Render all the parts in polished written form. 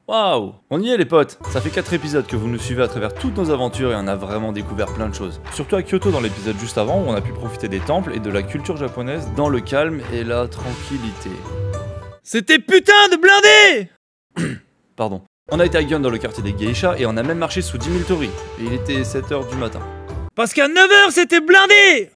Waouh! On y est les potes! Ça fait 4 épisodes que vous nous suivez à travers toutes nos aventures et on a vraiment découvert plein de choses. Surtout à Kyoto dans l'épisode juste avant où on a pu profiter des temples et de la culture japonaise dans le calme et la tranquillité. C'était putain de blindé! Pardon. On a été à Gion dans le quartier des geishas et on a même marché sous 10 000 torii. Et il était 7h du matin. Parce qu'à 9h c'était blindé!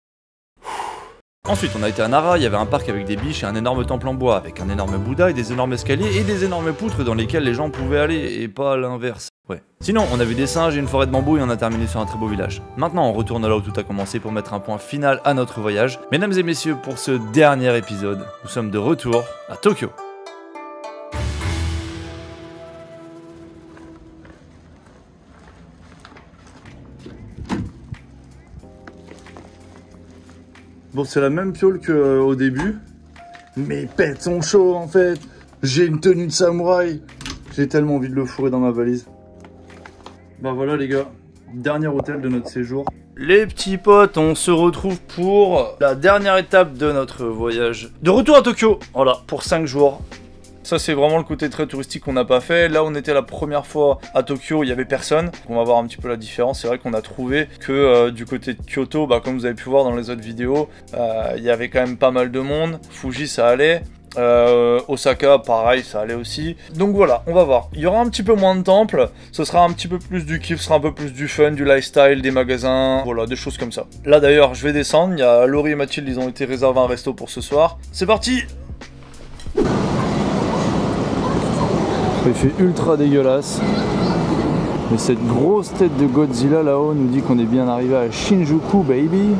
Ensuite, on a été à Nara, il y avait un parc avec des biches et un énorme temple en bois, avec un énorme Bouddha et des énormes escaliers et des énormes poutres dans lesquelles les gens pouvaient aller, et pas l'inverse. Ouais. Sinon, on a vu des singes et une forêt de bambou et on a terminé sur un très beau village. Maintenant, on retourne là où tout a commencé pour mettre un point final à notre voyage. Mesdames et messieurs, pour ce dernier épisode, nous sommes de retour à Tokyo. Bon, c'est la même piole qu'au début. Mes pets sont chauds en fait. J'ai une tenue de samouraï. J'ai tellement envie de le fourrer dans ma valise. Bah voilà les gars, dernier hôtel de notre séjour. Les petits potes, on se retrouve pour la dernière étape de notre voyage. De retour à Tokyo, voilà, pour 5 jours. Ça c'est vraiment le côté très touristique qu'on n'a pas fait. Là on était la première fois à Tokyo, il n'y avait personne. On va voir un petit peu la différence. C'est vrai qu'on a trouvé que du côté de Kyoto, bah, comme vous avez pu voir dans les autres vidéos, il y avait quand même pas mal de monde. Fuji ça allait. Osaka pareil ça allait aussi. Donc voilà, on va voir. Il y aura un petit peu moins de temples. Ce sera un petit peu plus du kiff, ce sera un peu plus du fun, du lifestyle, des magasins. Voilà, des choses comme ça. Là d'ailleurs je vais descendre. Il y a Laurie et Mathilde, ils ont été réservés un resto pour ce soir. C'est parti! Il fait ultra dégueulasse. Mais cette grosse tête de Godzilla là-haut nous dit qu'on est bien arrivé à Shinjuku, baby.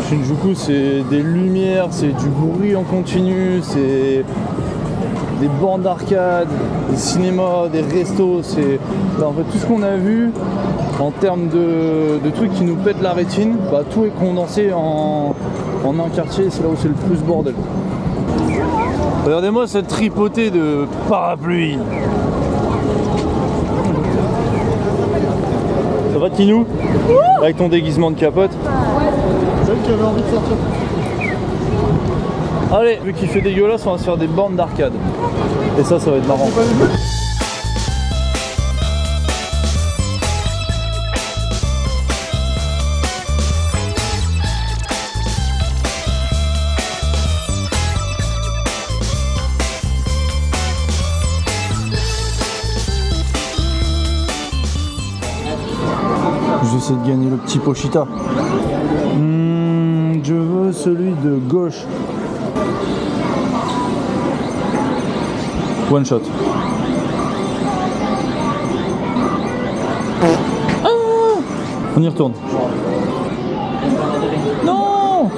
Shinjuku, c'est des lumières, c'est du bruit en continu, c'est des bornes d'arcade, des cinémas, des restos. C'est en fait tout ce qu'on a vu en termes de trucs qui nous pètent la rétine. Bah, tout est condensé en un quartier. C'est là où c'est le plus bordel. Regardez-moi cette tripotée de parapluies. Ça va Tinou? Avec ton déguisement de capote? C'est vrai que j'avais envie de sortir. Allez, vu qu'il fait dégueulasse, on va se faire des bornes d'arcade. Et ça va être marrant. J'essaie de gagner le petit Pochita. Je veux celui de gauche. One shot. Ah, on y retourne. Non!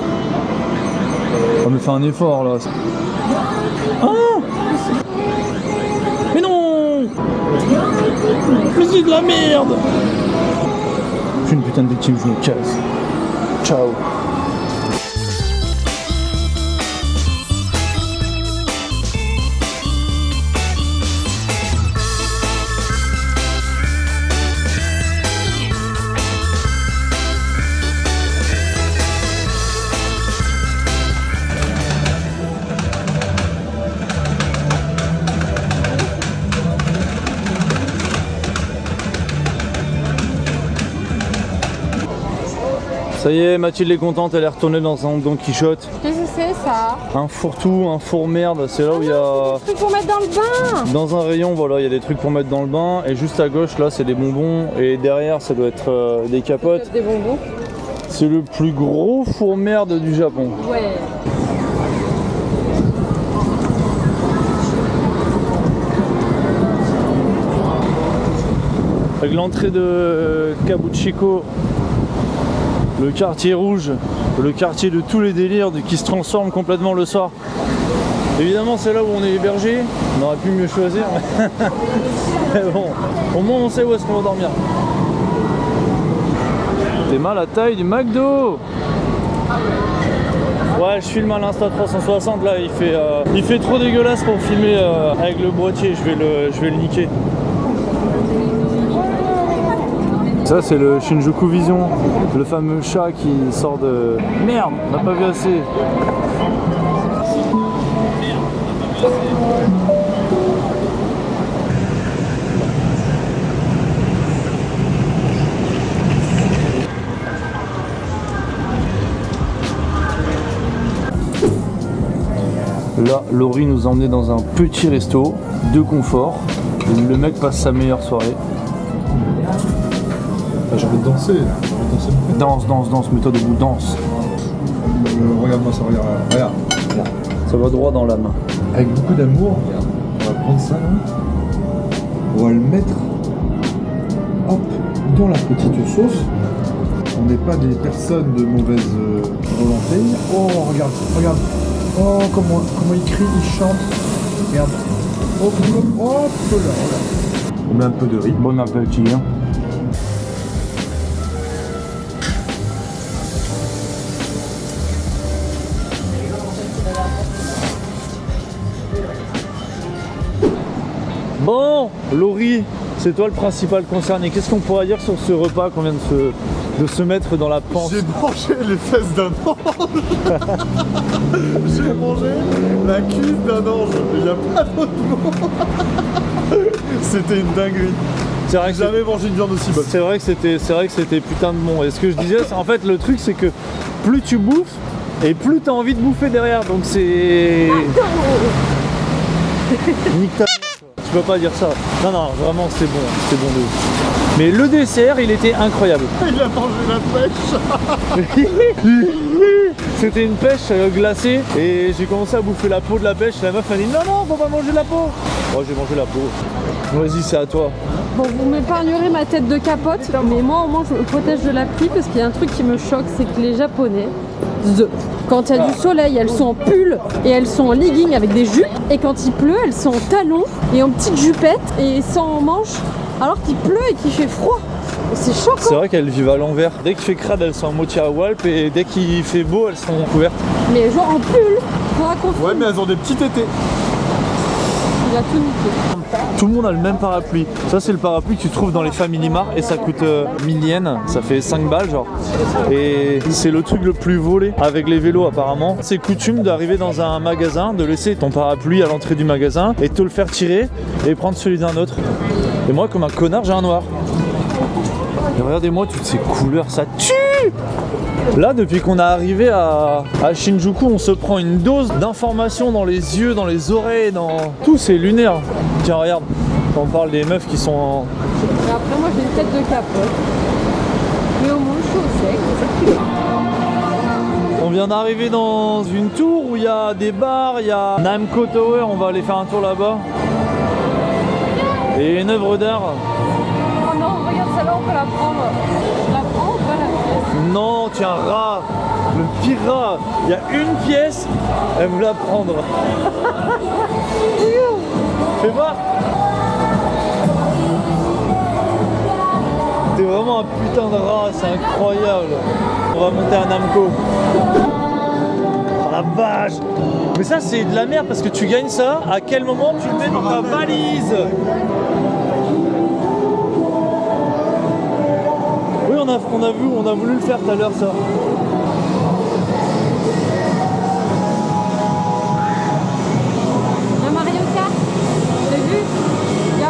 On me fait un effort là. Ah, mais non! Mais c'est de la merde! Je suis une putain de victime, je me casse. Ciao. Ça y est, Mathilde est contente, elle est retournée dans un Don Quichotte. Qu'est-ce que c'est ça? Un fourre-tout, un four-merde, c'est là où il y a... Des trucs pour mettre dans le bain. Dans un rayon, voilà, il y a des trucs pour mettre dans le bain. Et juste à gauche, là, c'est des bonbons. Et derrière, ça doit être des capotes. Des bonbons. C'est le plus gros four-merde du Japon. Ouais. Avec l'entrée de Kabuchiko, le quartier rouge, le quartier de tous les délires qui se transforme complètement le soir. Évidemment c'est là où on est hébergé, on aurait pu mieux choisir. Mais bon, au moins on sait où est-ce qu'on va dormir. T'es mal à la taille du McDo. Ouais, je filme à l'Insta360 là, il fait trop dégueulasse pour filmer avec le boîtier, je vais le niquer. Ça c'est le Shinjuku Vision, le fameux chat qui sort de... Merde, on n'a pas vu assez. Là, Laurie nous a emmené dans un petit resto de confort. Le mec passe sa meilleure soirée. Ah, j'ai envie de danser. Danse, mets-toi debout, danse. Regarde-moi ça, regarde. Ça va droit dans l'âme. Avec beaucoup d'amour, on va prendre ça là. On va le mettre hop, dans la petite sauce. On n'est pas des personnes de mauvaise volonté. Oh, regarde. Oh, comment il crie, il chante. Regarde. Hop là. On met un peu de riz. Bon appétit. Hein. Bon, Laurie, c'est toi le principal concerné. Qu'est-ce qu'on pourrait dire sur ce repas qu'on vient de se mettre dans la panse? J'ai mangé les fesses d'un ange. J'ai mangé la cuisse d'un ange. Il n'y a pas d'autre mot. C'était une dinguerie. C'est vrai que j'ai jamais mangé une viande aussi bonne. C'est vrai que c'était putain de bon. Et ce que je disais, en fait, le truc, c'est que plus tu bouffes, et plus t'as envie de bouffer derrière. Donc c'est... Nique ta... Tu peux pas dire ça. Non, vraiment, c'est bon de ouf. Mais le dessert, il était incroyable. Il a mangé la pêche. C'était une pêche glacée et j'ai commencé à bouffer la peau de la pêche. La meuf m'a dit non, faut pas manger la peau. Oh, j'ai mangé la peau. Vas-y, c'est à toi. Bon, vous m'épargnerez ma tête de capote, mais moi au moins je me protège de la pluie parce qu'il y a un truc qui me choque, c'est que les Japonais, quand il y a du soleil, elles sont en pull et elles sont en legging avec des jupes, et quand il pleut, elles sont en talons et en petites jupettes et sans manches, alors qu'il pleut et qu'il fait froid. C'est choquant. C'est vrai qu'elles vivent à l'envers. Dès qu'il fait crade, elles sont en moitié à Walp, et dès qu'il fait beau, elles sont couvertes. Mais genre en pull, faudra qu'on Ouais, mais elles ont des petits tétés. Il a tout niqué. Tout le monde a le même parapluie. Ça, c'est le parapluie que tu trouves dans les Family Mart et ça coûte 1000 yens. Ça fait 5 balles, genre. Et c'est le truc le plus volé avec les vélos, apparemment. C'est coutume d'arriver dans un magasin, de laisser ton parapluie à l'entrée du magasin et de te le faire tirer et prendre celui d'un autre. Et moi, comme un connard, j'ai un noir. Et regardez-moi toutes ces couleurs, ça tue! Là, depuis qu'on est arrivé à Shinjuku, on se prend une dose d'informations dans les yeux, dans les oreilles, dans tout, c'est lunaire. Tiens, regarde, on parle des meufs qui sont en... Et après, moi j'ai une tête de capote. Mais au moins, je suis au sec. On vient d'arriver dans une tour où il y a des bars, il y a Namco Tower, on va aller faire un tour là-bas. Et une œuvre d'art. Oh non, regarde, celle-là, on peut la prendre. Je la prends ou pas la pièce? Non, tiens, rat, le pire rat. Il y a une pièce, elle veut la prendre. Fais voir. T'es vraiment un putain de rat, c'est incroyable. On va monter à Namco. Oh la vache. Mais ça c'est de la merde parce que tu gagnes ça, à quel moment tu le mets dans ta valise? Oui, on a voulu le faire tout à l'heure ça. Il y a Mario Kart. T'as vu? Il y a...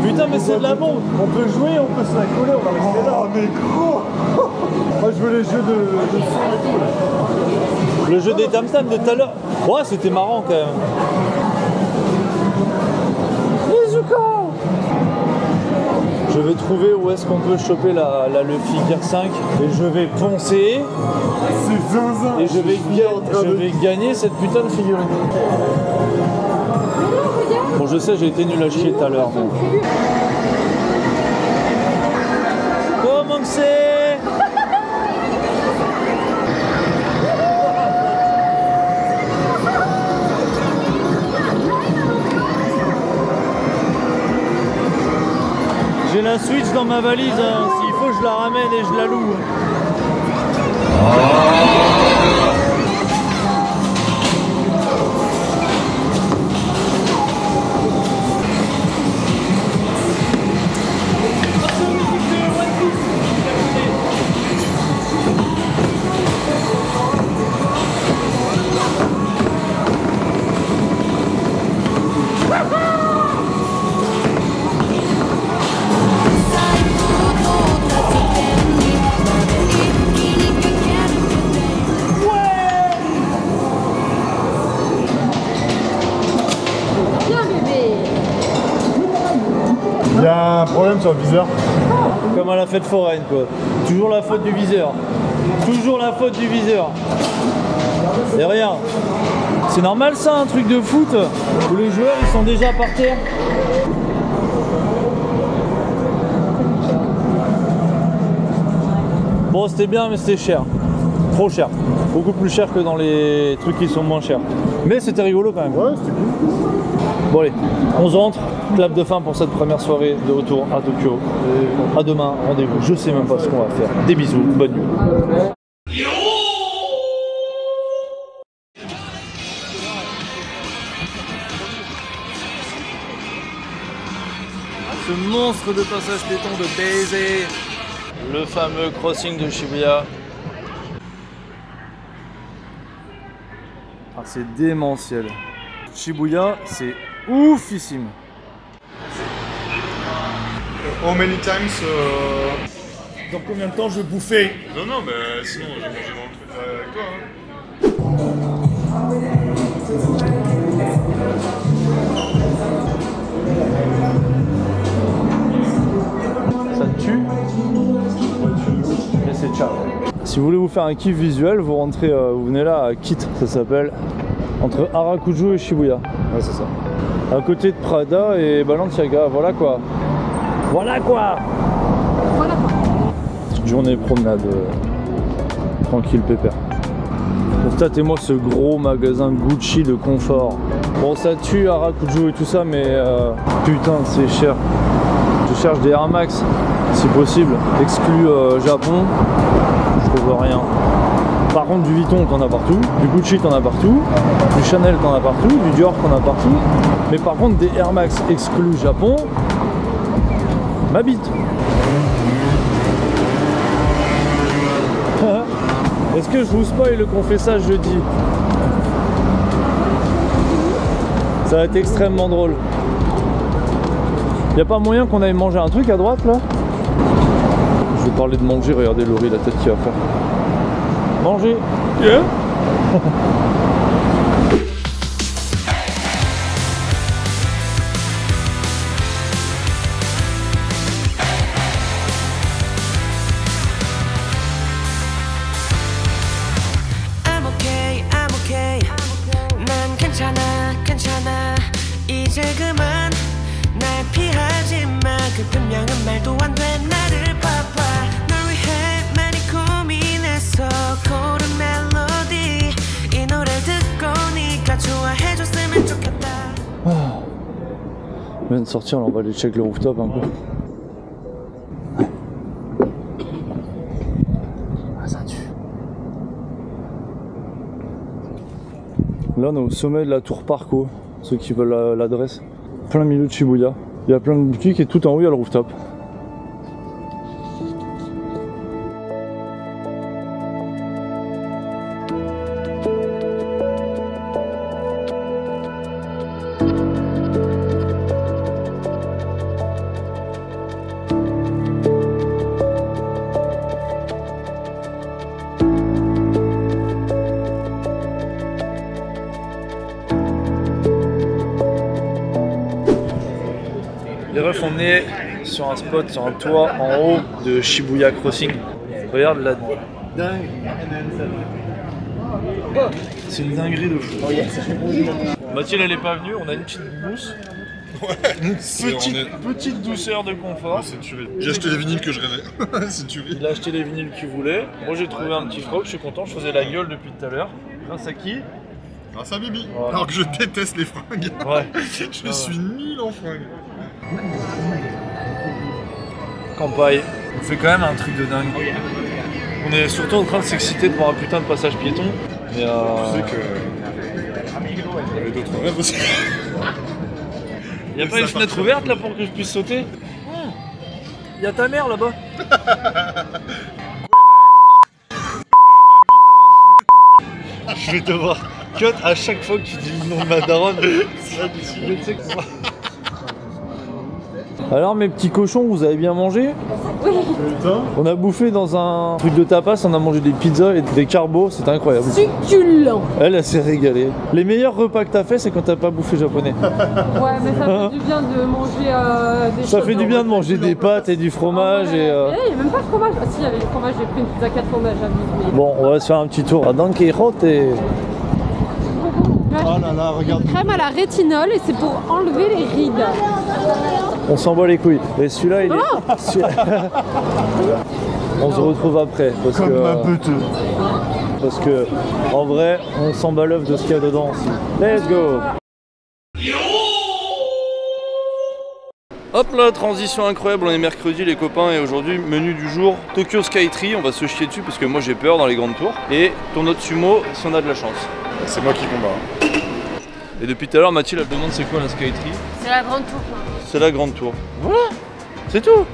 Putain mais c'est de la bombe. On peut jouer, on peut se la coller, on va rester là. Oh, mais gros. Moi je veux les jeux de son et tout là. Le jeu des tam-tams de tout à l'heure. Ouais, c'était marrant quand même. Nezuko. Je vais trouver où est-ce qu'on peut choper le figure 5 et je vais poncer C'est zinzin. et je vais gagner cette putain de figurine. Bon, je sais, j'ai été nul à chier tout à l'heure. Mais... Comment que c'est? J'ai la Switch dans ma valise, hein. S'il faut je la ramène et je la loue. Il y a un problème sur le viseur. Comme à la fête foraine quoi. Toujours la faute du viseur. Toujours la faute du viseur. Et rien. C'est normal ça, un truc de foot où les joueurs ils sont déjà par terre. Bon, c'était bien, mais c'était cher. Trop cher. Beaucoup plus cher que dans les trucs qui sont moins chers. Mais c'était rigolo quand même. Ouais, c'était cool. Bon allez, on se rentre. Clap de fin pour cette première soirée de retour à Tokyo. Et à demain, rendez-vous. Je sais même pas ce qu'on va faire. Des bisous, bonne nuit. Ce monstre de passage piéton de baiser. Le fameux crossing de Shibuya. Ah, c'est démentiel. Shibuya, c'est oufissime. How many times Dans combien de temps je vais bouffer? Non, non, mais sinon, j'ai mangé dans le truc avec toi. Ça te tue? Mais c'est ciao. Si vous voulez vous faire un kiff visuel, vous rentrez, vous venez là à Kit, ça s'appelle, entre Harajuku et Shibuya. Ouais, c'est ça. À côté de Prada et Balenciaga, voilà quoi. Voilà quoi. Voilà quoi. Petite journée promenade, tranquille pépère. Constatez-moi ce gros magasin Gucci de confort. Bon, ça tue Harajuku et tout ça, mais putain, c'est cher. Je cherche des Air Max, si possible, exclu Japon, je trouve rien. Par contre, du Vuitton, t'en as partout, du Gucci, t'en as partout, du Chanel, t'en as partout, du Dior, t'en as partout. Mais par contre, des Air Max exclu Japon, ma bite. Est-ce que je vous spoil qu'on fait ça jeudi? Ça va être extrêmement drôle. Y'a pas moyen qu'on aille manger un truc à droite là? Je vais parler de manger, regardez Laurie la tête qu'il va faire. Manger. Yeah. I'm okay, I'm okay. 난 괜찮아, 괜찮아. 이제 그만 날 피하지 마. 그 분명한 말도 안 돼. 나를 봐봐. 널 위해 많이 고민했어. 고른 멜로디. 이 노래 듣고 네가 좋아해줬으면 좋겠다. On vient de sortir, là, on va aller check le rooftop un peu. Ah, ça tue. Là, on est au sommet de la tour Parco, ceux qui veulent l'adresse. Plein milieu de Shibuya. Il y a plein de boutiques et tout en haut, il y a le rooftop. Les refs, on est sur un spot, sur un toit en haut de Shibuya Crossing. Regarde la dingue. C'est une dinguerie de fou. Mathilde elle est pas venue, on a une petite mousse. Ouais, Petite douceur de confort. c'est tuerie. J'ai acheté les vinyles que je rêvais. C'est tuerie. Il a acheté les vinyles qu'il voulait. Moi j'ai trouvé un petit froc, je suis content, je faisais la gueule depuis tout à l'heure. Grâce à qui? Grâce à Bibi. Voilà. Alors que je déteste les fringues. Ouais. Je suis nul en fringues. Campagne. On fait quand même un truc de dingue. On est surtout en train de s'exciter de voir un putain de passage piéton. Mais Tu sais que. Il y avait d'autres rêves aussi. y a pas une fenêtre ouverte là pour que je puisse sauter? Y a ta mère là-bas. Je vais devoir cut à chaque fois que tu dis le nom de ma daronne. Tu sais que Alors mes petits cochons, vous avez bien mangé? Oui. On a bouffé dans un truc de tapas, on a mangé des pizzas et des carbos, c'était incroyable. Succulent. Elle s'est régalée. Les meilleurs repas que t'as fait, c'est quand t'as pas bouffé japonais. Ouais, mais ça fait du bien de manger des Ça choses. fait du bien de manger des pâtes et du fromage et... Il n'y a même pas de fromage. Ah si, il y avait du fromage, j'ai pris une pizza 4 fromages à mais... Bon, on va se faire un petit tour à Don Quijote et... Oh là là, regarde. Crème à la rétinol et c'est pour enlever les rides. On s'en bat les couilles. Et celui-là, il est... On se retrouve après parce Comme que... un peteux. Parce que, en vrai, on s'en bat l'œuf de ce qu'il y a dedans aussi. Let's go! Hop là, transition incroyable, on est mercredi les copains et aujourd'hui, menu du jour, Tokyo Skytree, on va se chier dessus parce que moi j'ai peur dans les grandes tours. Et tournoi de sumo si on a de la chance. C'est moi qui combat. Et depuis tout à l'heure, Mathilde elle demande c'est quoi la Skytree. C'est la grande tour. C'est la grande tour. Voilà, c'est tout.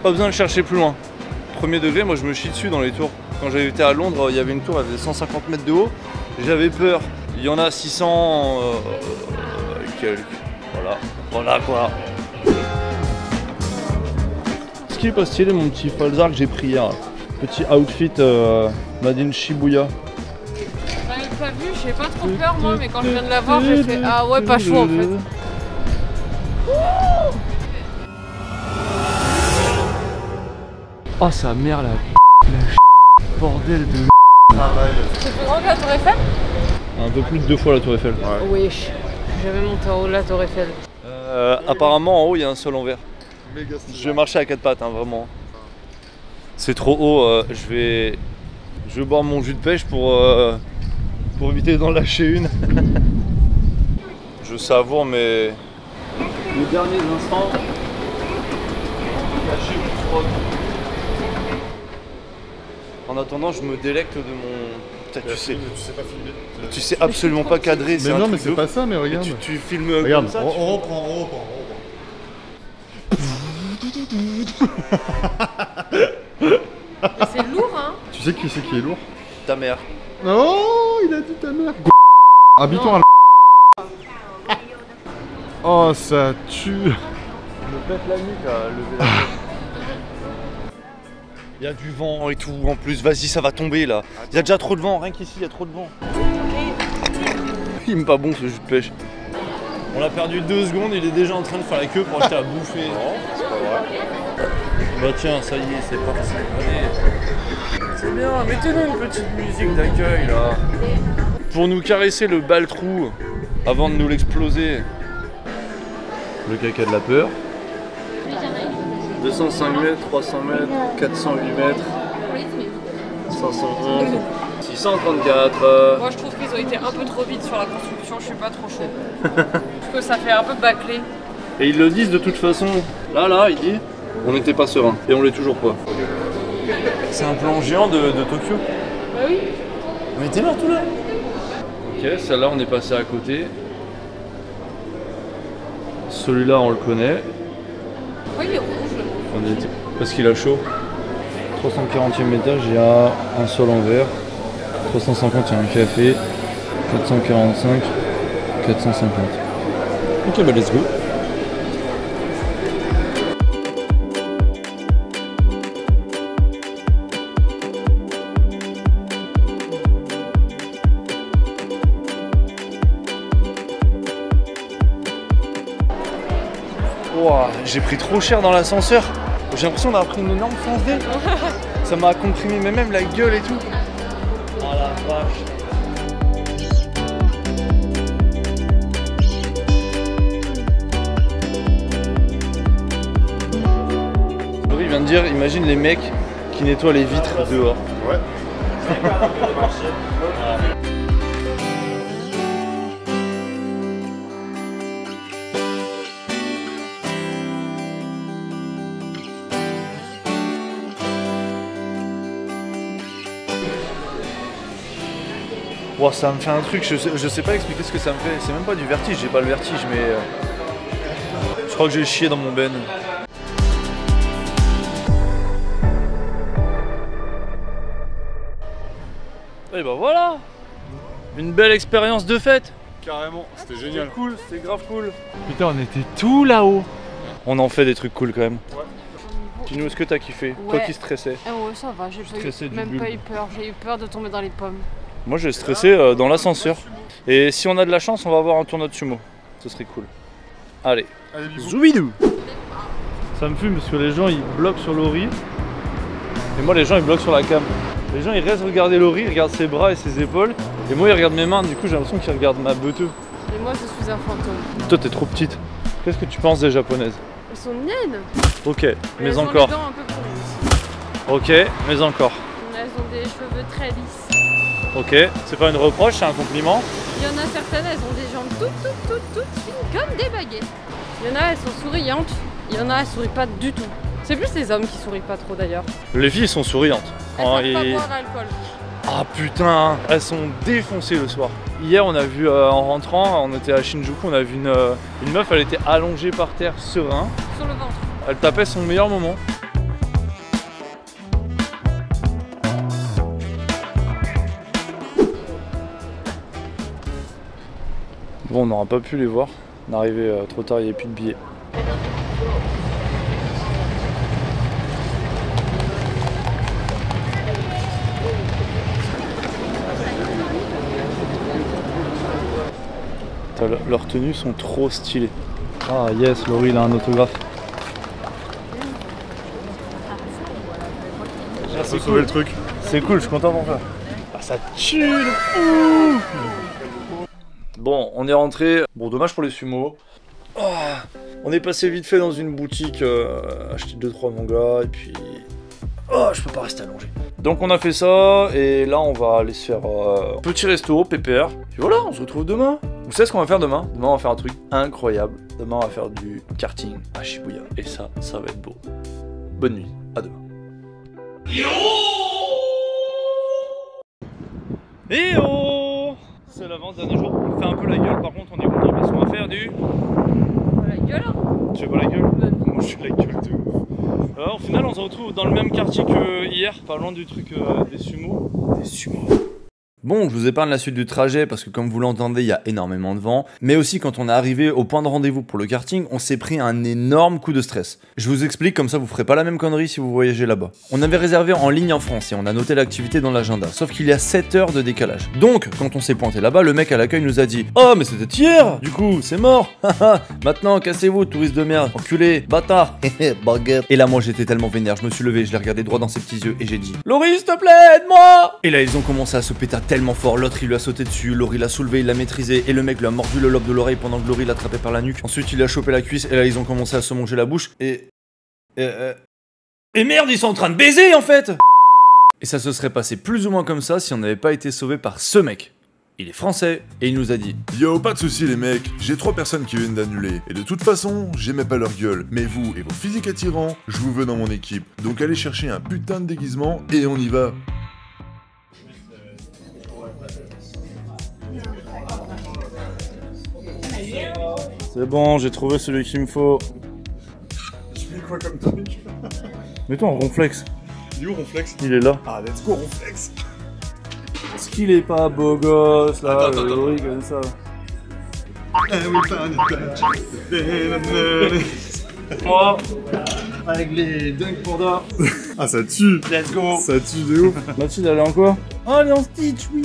Pas besoin de chercher plus loin. Premier degré, moi je me chie dessus dans les tours. Quand j'avais été à Londres, il y avait une tour, elle faisait 150 mètres de haut. J'avais peur. Il y en a 600 quelques. Voilà quoi. Ce qui est pas stylé mon petit falzar que j'ai pris hier. Petit outfit made in Shibuya. J'avais pas vu, j'ai pas trop peur moi, mais quand je viens de la voir, j'ai fait ah ouais, pas chaud en fait. Oh sa mère la bordel de C'est plus grand que la Tour Eiffel? Un peu plus de 2 fois la tour Eiffel. Oui, je suis jamais monté en haut de la Tour Eiffel. Apparemment en haut il y a un sol en verre. Je vais marcher à 4 pattes, hein, vraiment. C'est trop haut, je vais boire mon jus de pêche pour éviter d'en lâcher une. Je savoure mes les derniers instants cachés du frog. En attendant, je me délecte de mon... Putain, tu sais pas filmer. Tu sais absolument pas cadrer. Mais non, mais c'est pas ça, mais regarde. Tu filmes Regarde, comme ça. on reprend. C'est lourd hein. Tu sais qui c'est qui est lourd? Ta mère. Oh, il a dit ta mère. Habitons à la... Oh, ça tue. Je me pète la nuque à lever la tête. Il y a du vent et tout en plus, vas-y ça va tomber là. Il y a déjà trop de vent, rien qu'ici il y a trop de vent. Il est pas bon ce jus de pêche. On l'a perdu 2 secondes, il est déjà en train de faire la queue pour acheter à bouffer. Non, c'est pas vrai. Bah tiens, ça y est, c'est parti. Allez. C'est bien, mettez-nous une petite musique d'accueil là. Pour nous caresser le bal-trou avant de nous l'exploser. Le caca de la peur. 205 mètres, 300 mètres, 408 mètres, 511, 634. Moi je trouve qu'ils ont été un peu trop vite sur la construction, je suis pas trop chaud. Parce que ça fait un peu bâclé. Et ils le disent de toute façon. Là, il dit, on n'était pas serein. Et on l'est toujours pas. C'est un plan géant de Tokyo. Bah oui. On était là tout là. Ok, celle-là on est passé à côté. Celui-là on le connaît. Oui, il est rouge. Parce qu'il a chaud. 340e étage, il y a un sol en verre. 350, il y a un café. 445, 450. Ok, bah let's go. Wow, j'ai pris trop cher dans l'ascenseur. J'ai l'impression d'avoir pris une énorme foncée. Ça m'a comprimé même la gueule et tout. Oh la vache. Il vient de dire, imagine les mecs qui nettoient les vitres dehors. Ouais. Wow, ça me fait un truc, je sais pas expliquer ce que ça me fait. C'est même pas du vertige, j'ai pas le vertige, mais je crois que j'ai chié dans mon ben. Et bah voilà, une belle expérience de fête. Carrément, c'était génial. C'était cool, c'était grave cool. Putain, on était tout là-haut. on en fait des trucs cool quand même. Ouais. Dis-nous ce que t'as kiffé, toi qui stressais. Ah ouais, ça va, j'ai même pas eu peur. J'ai eu peur de tomber dans les pommes. Moi j'ai stressé dans l'ascenseur. Et si on a de la chance, on va avoir un tournoi de sumo. Ce serait cool. Allez, zoubidou. Ça me fume parce que les gens ils bloquent sur Laurie. Et moi les gens ils bloquent sur la cam. Les gens ils restent regarder Laurie, ils regardent ses bras et ses épaules. Et moi ils regardent mes mains, du coup j'ai l'impression qu'ils regardent ma beuteux. Et moi je suis un fantôme. Toi t'es trop petite. Qu'est-ce que tu penses des japonaises? Elles sont naines. Ok, mais elles encore. ont les dents un peu pourries. Ok, mais encore. Elles ont des cheveux très lisses. Ok, c'est pas une reproche, c'est un compliment. Il y en a certaines, elles ont des jambes toutes fines comme des baguettes. Il y en a, elles sont souriantes. Il y en a, elles sourient pas du tout. C'est plus les hommes qui sourient pas trop d'ailleurs. Les filles sont souriantes. Elles savent pas boire d'alcool. Ah putain, elles sont défoncées le soir. Hier on a vu en rentrant, on était à Shinjuku, on a vu une meuf, elle était allongée par terre serein. Sur le ventre. Elle tapait son meilleur moment. Bon, on n'aura pas pu les voir. On est arrivé trop tard, il n'y avait plus de billets. Leurs tenues sont trop stylées. Ah yes, Laurie il a un autographe. Ah, c'est cool le truc. C'est cool, je suis content pour ça. Ah, ça tue le fou. Bon, on est rentré. Bon, dommage pour les sumos. Oh, on est passé vite fait dans une boutique, acheter 2-3 mangas et puis... Oh, je peux pas rester allongé. Donc on a fait ça et là on va aller se faire petit resto, pépère. Puis voilà, on se retrouve demain. Vous savez ce qu'on va faire demain? Demain on va faire un truc incroyable. Demain on va faire du karting à Shibuya. Et ça va être beau. Bonne nuit, à demain. Et oh, c'est l'avant-dernier jour. On fait un peu la gueule, par contre on est content parce qu'on va faire du... La gueule. Tu fais pas la gueule? Moi je fais la gueule de ouf. Alors, au final on se retrouve dans le même quartier que hier, pas loin du truc des sumos. Des sumos. Bon, je vous épargne la suite du trajet parce que comme vous l'entendez, il y a énormément de vent. Mais aussi quand on est arrivé au point de rendez-vous pour le karting, on s'est pris un énorme coup de stress. Je vous explique, comme ça vous ferez pas la même connerie si vous voyagez là-bas. On avait réservé en ligne en France et on a noté l'activité dans l'agenda. Sauf qu'il y a 7 heures de décalage. Donc, quand on s'est pointé là-bas, le mec à l'accueil nous a dit « Oh, mais c'était hier. Du coup, c'est mort. Maintenant, cassez-vous, touristes de merde. Enculé, bâtard. Baguette. » Et là, moi, j'étais tellement vénère. Je me suis levé, je l'ai regardé droit dans ses petits yeux et j'ai dit « Laurie, s'il te plaît, aide-moi !» Et là, ils ont commencé à se péter tellement fort, l'autre il lui a sauté dessus, Laurie l'a soulevé, il l'a maîtrisé et le mec lui a mordu le lobe de l'oreille pendant que Laurie l'attrapait par la nuque. Ensuite il a chopé la cuisse et là ils ont commencé à se manger la bouche et merde, ils sont en train de baiser en fait. Et ça se serait passé plus ou moins comme ça si on n'avait pas été sauvé par ce mec. Il est français et il nous a dit Yo, pas de soucis les mecs, j'ai 3 personnes qui viennent d'annuler. Et de toute façon, j'aimais pas leur gueule. Mais vous et vos physiques attirants, je vous veux dans mon équipe. Donc allez chercher un putain de déguisement et on y va. C'est bon, j'ai trouvé celui qu'il me faut. Je fais quoi comme truc? Mets-toi en ronflex. Il est où Ronflex? Il est là. Ah, let's go Ronflex. Est-ce qu'il est pas beau gosse là, Attends. Laurie comme ça. Oh, avec les dunks pour d'or. Ah, ça tue. Let's go. Ça tue de ouf. Mathilde, elle est en quoi? Oh, elle est en Stitch, oui.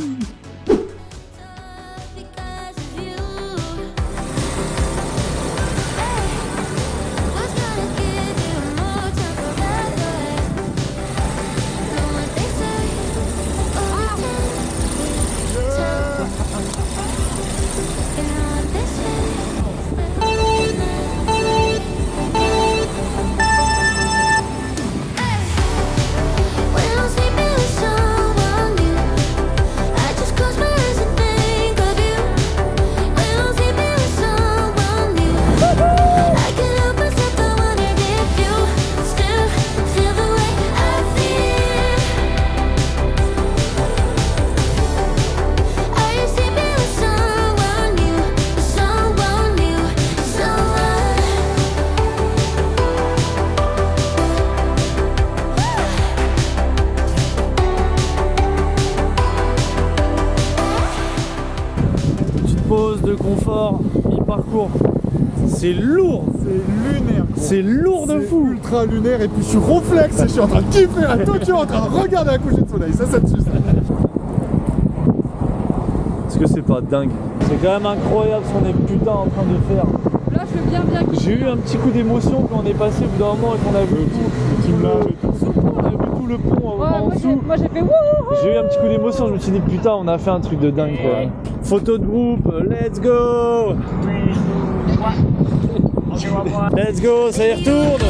Pause de confort, mi-parcours, C'est lourd. C'est lunaire, gros. C'est lourd de fou. C'est ultra lunaire et puis je suis ronflex et je suis en train de kiffer à Tokyo en train de regarder un coucher de soleil. Ça tue ça. Est-ce que c'est pas dingue? C'est quand même incroyable ce qu'on est putain en train de faire. Là, je fais bien J'ai eu un petit coup d'émotion quand on est passé au bout d'un moment et qu'on a vu on a vu tout le pont en dessous. Moi, j'ai fait wouhou. J'ai eu un petit coup d'émotion, je me suis dit putain, on a fait un truc de dingue quoi. Photo de groupe, let's go! Let's go, ça y retourne!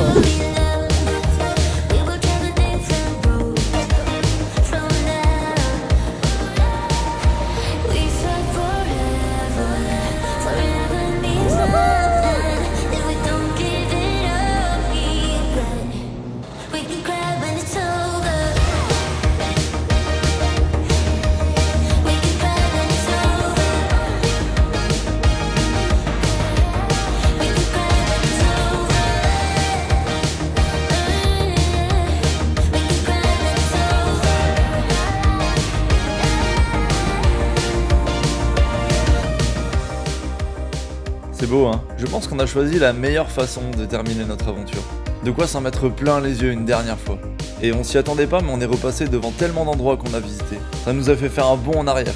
C'est beau, hein? Je pense qu'on a choisi la meilleure façon de terminer notre aventure. De quoi s'en mettre plein les yeux une dernière fois. Et on s'y attendait pas, mais on est repassé devant tellement d'endroits qu'on a visités. Ça nous a fait faire un bond en arrière.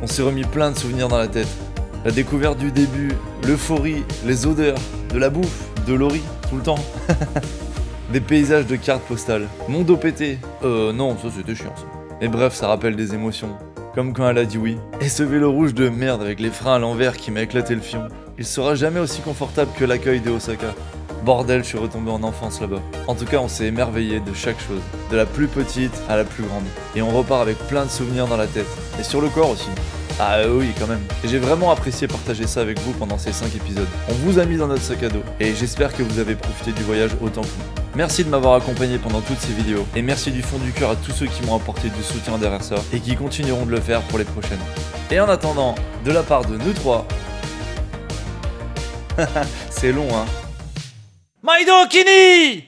On s'est remis plein de souvenirs dans la tête. La découverte du début, l'euphorie, les odeurs, de la bouffe, de l'ori, tout le temps. Des paysages de cartes postales. Mon dos pété. Non, ça c'était chiant ça. Et bref, ça rappelle des émotions. Comme quand elle a dit oui. Et ce vélo rouge de merde avec les freins à l'envers qui m'a éclaté le fion. Il sera jamais aussi confortable que l'accueil de Osaka. Bordel, je suis retombé en enfance là-bas. En tout cas, on s'est émerveillé de chaque chose. De la plus petite à la plus grande. Et on repart avec plein de souvenirs dans la tête. Et sur le corps aussi. Ah oui, quand même. Et j'ai vraiment apprécié partager ça avec vous pendant ces 5 épisodes. On vous a mis dans notre sac à dos. Et j'espère que vous avez profité du voyage autant que nous. Merci de m'avoir accompagné pendant toutes ces vidéos. Et merci du fond du cœur à tous ceux qui m'ont apporté du soutien derrière ça. Et qui continueront de le faire pour les prochaines. Et en attendant, de la part de nous trois... C'est long, hein. Maido Kini!